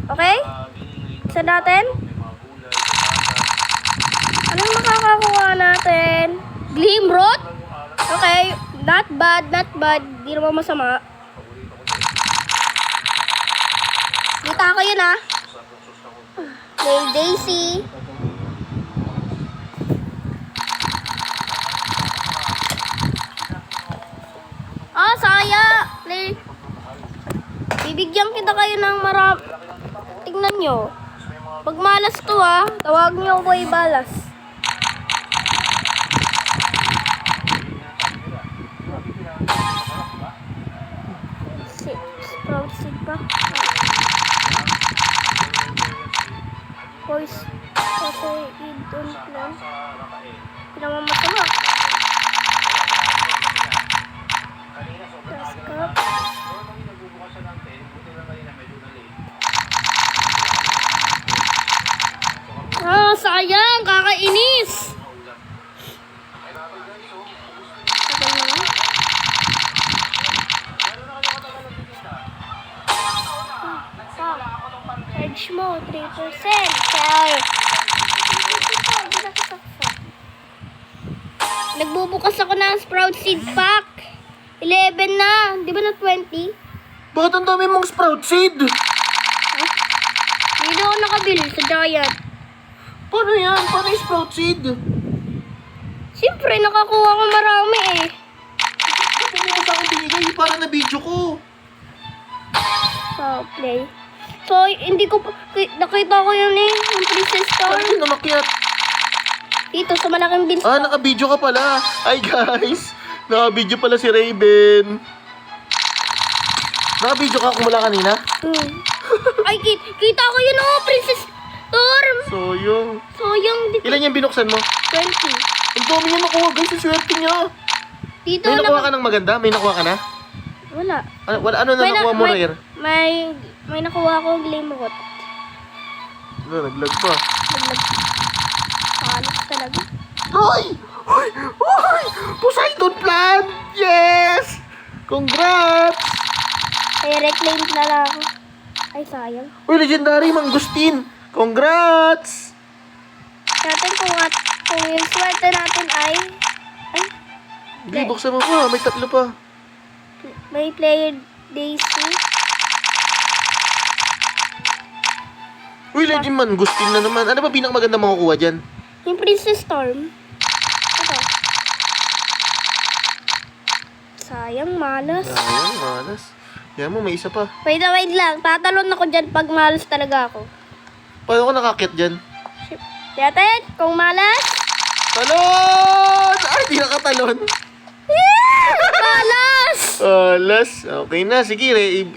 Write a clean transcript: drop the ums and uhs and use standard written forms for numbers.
Okay? Isa natin. Anong makakakuha natin? Glimrod? Okay. Not bad, not bad. Di naman masama. Kita ko yun ah. Play Daisy. Saya. Play. Bibigyan kita kayo ng marami. Tingnan nyo. Pag malas to ah, tawag nyo ako ibalas. Sprout seed pa. Boys, kasi i-don't plan. Hindi naman masama. Taskap. Sayang, kakainis. Tagal naman. Edge mo, 3%. Nagbubukas ako ng Sprout Seed Pack. 11 na. Di ba na 20? Bakit ang dami mong Sprout Seed? Hindi ako nakabili sa Giant. Paano yan? Paano yung Sprout Seed? Siyempre, nakakuha ko marami eh. Ba't hindi mo sa akin binigay? Para na video ko. So, play. So, hindi ko pa, nakita ko yun eh, yung Princess Storm. Paano yun umakyat? Dito, sa malaking bin. Naka-video ka pala. Ay guys, naka-video pala si Raven. Naka-video ka kumula kanina? Ay, kita ko yun oh, Princess Storm. Sayang, di ko. Ilan yung binuksan mo? 20. Ang dami niya nakuha guys, yung swerte niya. Dito May nakuha ka ng maganda? May nakuha ka na? Wala. Ano na nakuha mo, Rare? May nakuha ko Glimrod. Naglag pa. Palos talaga. Hoy! Hoy! Hoy! Poseidon Plant! Yes! Congrats! Ay, reclaim na lang ako. Ay, sayang. Uy, legendary mangustin! Congrats! Natin kung yung swerte natin ay Hindi, buksan mo pa. May tatlo pa. may player Daisy. Uy, legend mangustin na naman. Ano ba pinakamaganda makukuha dyan? Yung Princess Storm. Ito. Sayang, malas. Sayang, malas. Yan mo, may isa pa. Wait lang. Tatalon ako dyan pag malas talaga ako. Paano ko nakakit dyan? Yatin, kung malas. Talon! Ay, di nakatalon. Malas! Malas. Okay na. Sige, ano